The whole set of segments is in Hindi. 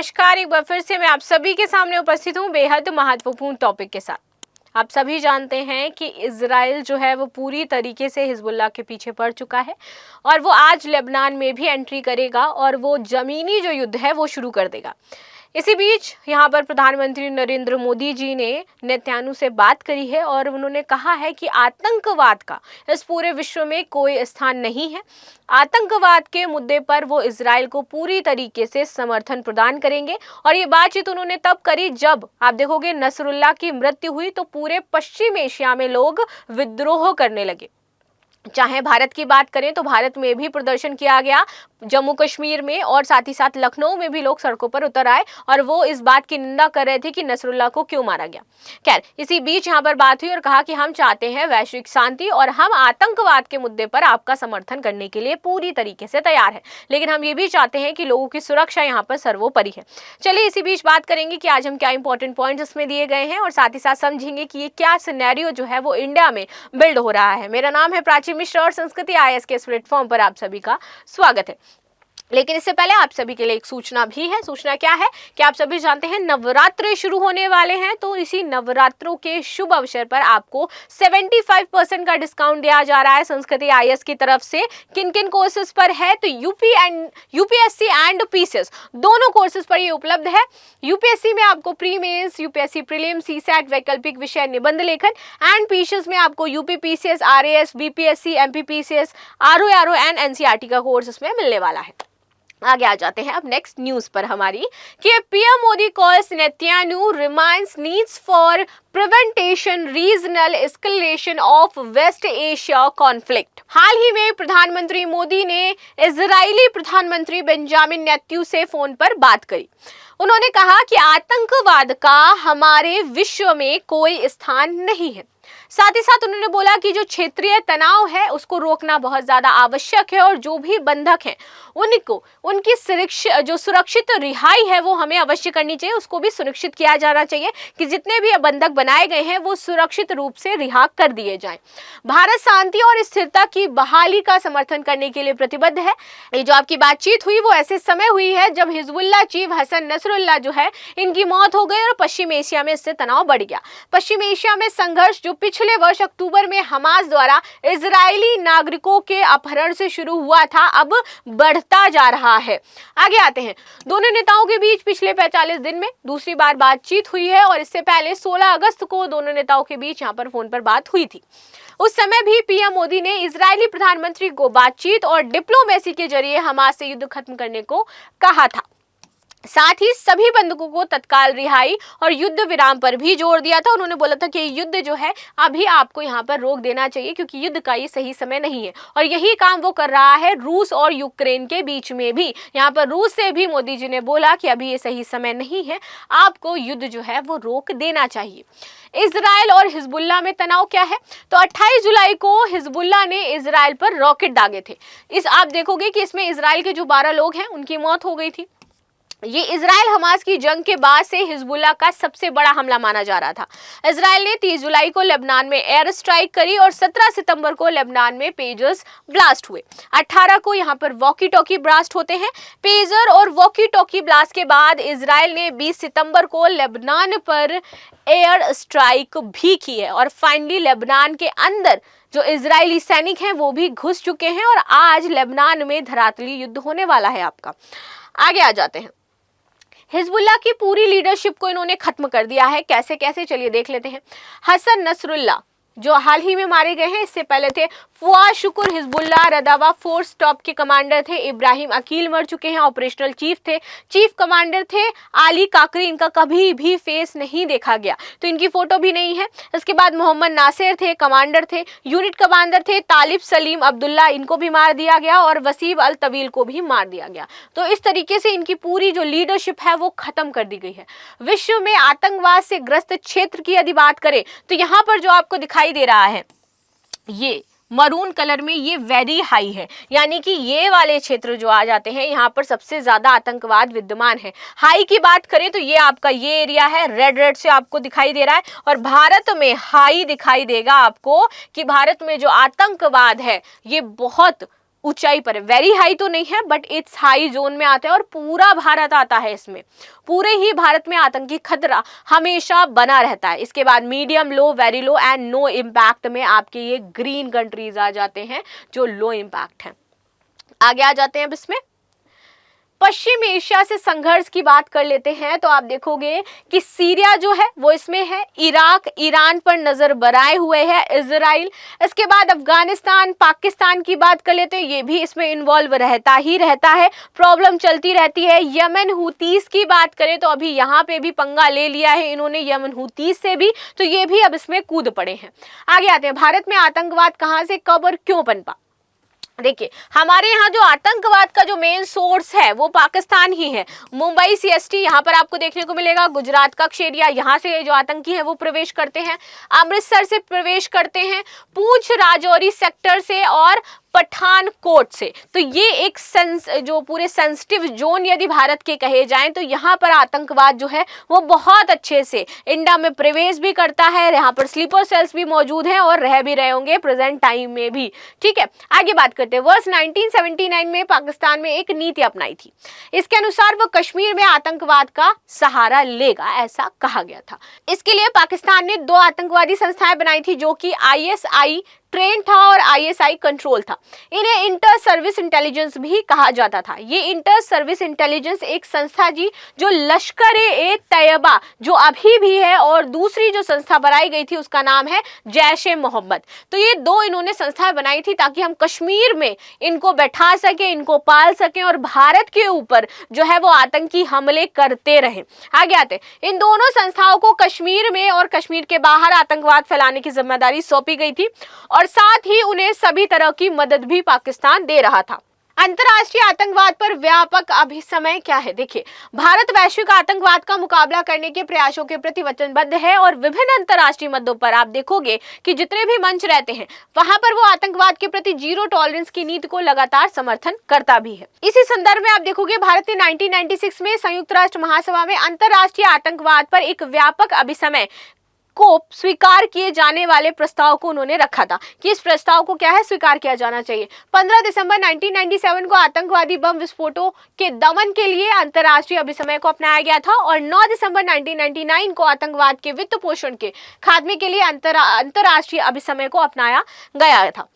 नमस्कार। एक बार फिर से मैं आप सभी के सामने उपस्थित हूँ बेहद महत्वपूर्ण टॉपिक के साथ। आप सभी जानते हैं कि इजराइल जो है वो पूरी तरीके से हिजबुल्लाह के पीछे पड़ चुका है और वो आज लेबनान में भी एंट्री करेगा और वो जमीनी जो युद्ध है वो शुरू कर देगा। इसी बीच यहाँ पर प्रधानमंत्री नरेंद्र मोदी जी ने नेतन्याहू से बात करी है और उन्होंने कहा है कि आतंकवाद का इस पूरे विश्व में कोई स्थान नहीं है। आतंकवाद के मुद्दे पर वो इजराइल को पूरी तरीके से समर्थन प्रदान करेंगे और ये बातचीत उन्होंने तब करी जब आप देखोगे नसरुल्लाह की मृत्यु हुई तो पूरे पश्चिम एशिया में लोग विद्रोह करने लगे। चाहे भारत की बात करें तो भारत में भी प्रदर्शन किया गया, जम्मू कश्मीर में और साथ ही साथ लखनऊ में भी लोग सड़कों पर उतर आए और वो इस बात की निंदा कर रहे थे कि नसरुल्लाह को क्यों मारा गया। खैर, इसी बीच यहाँ पर बात हुई और कहा कि हम चाहते हैं वैश्विक शांति और हम आतंकवाद के मुद्दे पर आपका समर्थन करने के लिए पूरी तरीके से तैयार है, लेकिन हम ये भी चाहते हैं कि लोगों की सुरक्षा यहाँ पर सर्वोपरि है। चलिए इसी बीच बात करेंगे कि आज हम क्या इंपॉर्टेंट पॉइंट्स इसमें दिए गए हैं और साथ ही साथ समझेंगे कि ये क्या सिनेरियो जो है वो इंडिया में बिल्ड हो रहा है। मेरा नाम है प्राची मिश्रा और संस्कृति IAS के इस प्लेटफॉर्म पर आप सभी का स्वागत है। लेकिन इससे पहले आप सभी के लिए एक सूचना भी है। सूचना क्या है कि आप सभी जानते हैं नवरात्रे शुरू होने वाले हैं, तो इसी नवरात्रों के शुभ अवसर पर आपको 75% का डिस्काउंट दिया जा रहा है संस्कृति IAS की तरफ से। किन किन कोर्सेज पर है तो UPSC एंड PCS दोनों कोर्सेज पर ये उपलब्ध है। UPSC में आपको pre mains, UPSC prelim, CSAT वैकल्पिक विषय निबंध लेखन एंड PCS में आपको UP PCS, RAS, BPSC, MP PCS, RO and NCERT का कोर्स इसमें मिलने वाला है। आगे आ जाते हैं अब नेक्स्ट न्यूज पर हमारी कि PM Modi calls Netanyahu reminds needs for preventation regional escalation of West Asia conflict. हाल ही में प्रधानमंत्री मोदी ने इजरायली प्रधानमंत्री बेंजामिन नेतन्याहू से फोन पर बात करी। उन्होंने कहा कि आतंकवाद का हमारे विश्व में कोई स्थान नहीं है। साथ ही साथ उन्होंने बोला कि जो क्षेत्रीय तनाव है उसको रोकना बहुत ज्यादा आवश्यक है और जो भी बंधक हैं उनको उनकी जो सुरक्षित रिहाई है वो हमें अवश्य करनी चाहिए, उसको भी सुनिश्चित किया जाना चाहिए कि जितने भी बंधक बनाए गए हैं वो सुरक्षित रूप से रिहा कर दिए जाएं। भारत शांति और स्थिरता की बहाली का समर्थन करने के लिए प्रतिबद्ध है। ये जो आपकी बातचीत हुई वो ऐसे समय हुई है जब हिजबुल्लाह चीफ हसन नसरुल्लाह जो है इनकी मौत हो गई और पश्चिम एशिया में इससे तनाव बढ़ गया। पश्चिम एशिया में संघर्ष जो पिछले वर्ष अक्टूबर में हमास द्वारा इजरायली नागरिकों के अपहरण से शुरू हुआ था अब बढ़ता जा रहा है। आगे आते हैं, दोनों नेताओं के बीच पिछले 45 दिन में दूसरी बार बातचीत हुई है और इससे पहले 16 अगस्त को दोनों नेताओं के बीच यहां पर फोन पर बात हुई थी। उस समय भी PM मोदी ने इजरायली प्रधानमंत्री को बातचीत और डिप्लोमेसी के जरिए हमास से युद्ध खत्म करने को कहा था। साथ ही सभी बंधकों को तत्काल रिहाई और युद्ध विराम पर भी जोर दिया था। उन्होंने बोला था कि युद्ध जो है अभी आपको यहाँ पर रोक देना चाहिए क्योंकि युद्ध का ये सही समय नहीं है और यही काम वो कर रहा है रूस और यूक्रेन के बीच में भी। यहाँ पर रूस से भी मोदी जी ने बोला कि अभी ये सही समय नहीं है, आपको युद्ध जो है वो रोक देना चाहिए। इजराइल और हिजबुल्लाह में तनाव क्या है तो 28 जुलाई को हिजबुल्लाह ने इजराइल पर रॉकेट दागे थे। इस आप देखोगे कि इसमें इजराइल के जो 12 लोग हैं उनकी मौत हो गई थी। ये इजराइल हमास की जंग के बाद से हिजबुल्लाह का सबसे बड़ा हमला माना जा रहा था। इजराइल ने 30 जुलाई को लेबनान में एयर स्ट्राइक करी और 17 सितंबर को लेबनान में पेजर्स ब्लास्ट हुए। 18 को यहाँ पर वॉकी टॉकी ब्लास्ट होते हैं। पेजर और वॉकी टॉकी ब्लास्ट के बाद इजराइल ने 20 सितंबर को लेबनान पर एयर स्ट्राइक भी की है और फाइनली लेबनान के अंदर जो इजरायली सैनिक हैं वो भी घुस चुके हैं और आज लेबनान में धरातली युद्ध होने वाला है आपका। आगे आ जाते हैं, हिजबुल्लाह की पूरी लीडरशिप को इन्होंने खत्म कर दिया है। कैसे कैसे चलिए देख लेते हैं। हसन नसरुल्लाह जो हाल ही में मारे गए हैं, इससे पहले थे फुआद शुक्र हिजबुल्लाह रदावा फोर्स टॉप के कमांडर थे। इब्राहिम अकील मर चुके हैं, ऑपरेशनल चीफ थे। चीफ कमांडर थे आली काकरी, इनका कभी भी फेस नहीं देखा गया तो इनकी फोटो भी नहीं है। इसके बाद मोहम्मद नासिर थे, कमांडर थे। यूनिट कमांडर थे तालिब सलीम अब्दुल्ला, इनको भी मार दिया गया और वसीब अल तवील को भी मार दिया गया। तो इस तरीके से इनकी पूरी जो लीडरशिप है वो खत्म कर दी गई है। विश्व में आतंकवाद से ग्रस्त क्षेत्र की यदि बात करें तो यहाँ पर जो आपको दिखाई दे रहा है ये मरून कलर में ये वेरी हाई है, यानी कि ये वाले क्षेत्र जो आ जाते हैं यहाँ पर सबसे ज्यादा आतंकवाद विद्यमान है। हाई की बात करें तो ये आपका ये एरिया है, रेड रेड से आपको दिखाई दे रहा है और भारत में हाई दिखाई देगा आपको कि भारत में जो आतंकवाद है ये बहुत ऊंचाई पर है, वेरी हाई तो नहीं है बट इट्स हाई जोन में आता है और पूरा भारत आता है इसमें। पूरे ही भारत में आतंकी खतरा हमेशा बना रहता है। इसके बाद medium, low, very low and no impact में आपके ये ग्रीन कंट्रीज आ जाते हैं जो लो इम्पैक्ट हैं। आगे आ जाते हैं अब इसमें पश्चिम एशिया से संघर्ष की बात कर लेते हैं तो आप देखोगे कि सीरिया जो है वो इसमें है, इराक, ईरान पर नजर बनाए हुए है, इजराइल, इसके बाद अफगानिस्तान, पाकिस्तान की बात कर लेते हैं, ये भी इसमें इन्वॉल्व रहता ही रहता है, प्रॉब्लम चलती रहती है। यमन हुतीस की बात करें तो अभी यहाँ पे भी पंगा ले लिया है इन्होंने यमन हुतीस से भी, तो ये भी अब इसमें कूद पड़े हैं। आगे आते हैं, भारत में आतंकवाद कहाँ से, कब और क्यों पनपा। देखिए हमारे यहाँ जो आतंकवाद का जो मेन सोर्स है वो पाकिस्तान ही है। मुंबई CST यहाँ पर आपको देखने को मिलेगा, गुजरात का एरिया, यहाँ से जो आतंकी है वो प्रवेश करते हैं, अमृतसर से प्रवेश करते हैं, पूंछ राजौरी सेक्टर से और पठानकोट से। तो ये एक जो पूरे सेंसिटिव जोन यदि भारत के कहे जाएं तो यहाँ पर आतंकवाद जो है वो बहुत अच्छे से इंडिया में प्रवेश भी करता है। यहाँ पर स्लीपर सेल्स भी मौजूद हैं और रह भी रहे होंगे प्रेजेंट टाइम में भी। ठीक है, आगे बात करते हैं। वर्ष 1979 में पाकिस्तान में एक नीति अपनाई थी, इसके अनुसार वो कश्मीर में आतंकवाद का सहारा लेगा, ऐसा कहा गया था। इसके लिए पाकिस्तान ने 2 आतंकवादी संस्थाएं बनाई थी जो कि ISI ट्रेन था और ISI कंट्रोल था। इन्हें इंटर सर्विस इंटेलिजेंस भी कहा जाता था। ये इंटर सर्विस इंटेलिजेंस एक संस्था जी जो लश्कर-ए-तैयबा जो अभी भी है, और दूसरी जो संस्था बनाई गई थी उसका नाम है जैश-ए-मोहम्मद। तो ये 2 इन्होंने संस्थाएं बनाई थी ताकि हम कश्मीर में इनको बैठा सके, इनको पाल सके और भारत के ऊपर जो है वो आतंकी हमले करते रहे। आगे आते, इन दोनों संस्थाओं को कश्मीर में और कश्मीर के बाहर आतंकवाद फैलाने की जिम्मेदारी सौंपी गई थी और साथ ही उन्हें सभी तरह की मदद भी पाकिस्तान दे रहा था। अंतर्राष्ट्रीय आतंकवाद पर व्यापक अभिसमय क्या है। देखिए, भारत वैश्विक आतंकवाद का मुकाबला करने के प्रयासों के प्रति वचनबद्ध है और विभिन्न अंतर्राष्ट्रीय मुद्दों पर आप देखोगे कि जितने भी मंच रहते हैं वहां पर वो आतंकवाद के प्रति जीरो टॉलरेंस की नीति को लगातार समर्थन करता भी है। इसी संदर्भ में आप देखोगे भारत ने 1996 में संयुक्त राष्ट्र महासभा में अंतर्राष्ट्रीय आतंकवाद पर एक व्यापक अभिसमय को स्वीकार किए जाने वाले प्रस्ताव को उन्होंने रखा था कि इस प्रस्ताव को क्या है, स्वीकार किया जाना चाहिए। 15 दिसंबर 1997 को आतंकवादी बम विस्फोटों के दमन के लिए अंतर्राष्ट्रीय अभिसमय को अपनाया गया था और 9 दिसंबर 1999 को आतंकवाद के वित्त पोषण के खात्मे के लिए अंतर्राष्ट्रीय अभिसमय को अपनाया गया था।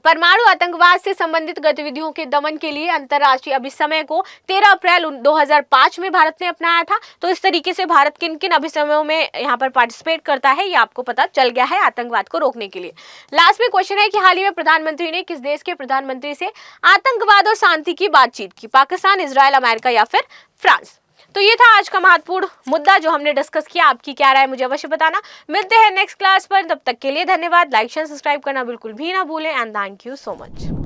परमाणु आतंकवाद से संबंधित गतिविधियों के दमन के लिए अंतर्राष्ट्रीय अभिसमय को 13 अप्रैल 2005 में भारत ने अपनाया था। तो इस तरीके से भारत किन किन अभिसमयों में यहाँ पर पार्टिसिपेट करता है ये आपको पता चल गया है आतंकवाद को रोकने के लिए। लास्ट में क्वेश्चन है कि हाल ही में प्रधानमंत्री ने किस देश के प्रधानमंत्री से आतंकवाद और शांति की बातचीत की, पाकिस्तान, इजराइल, अमेरिका या फिर फ्रांस। तो ये था आज का महत्वपूर्ण मुद्दा जो हमने डिस्कस किया। आपकी क्या राय मुझे अवश्य बताना। मिलते हैं नेक्स्ट क्लास पर, तब तक के लिए धन्यवाद। लाइक शेयर सब्सक्राइब करना बिल्कुल भी ना भूलें and thank you so much.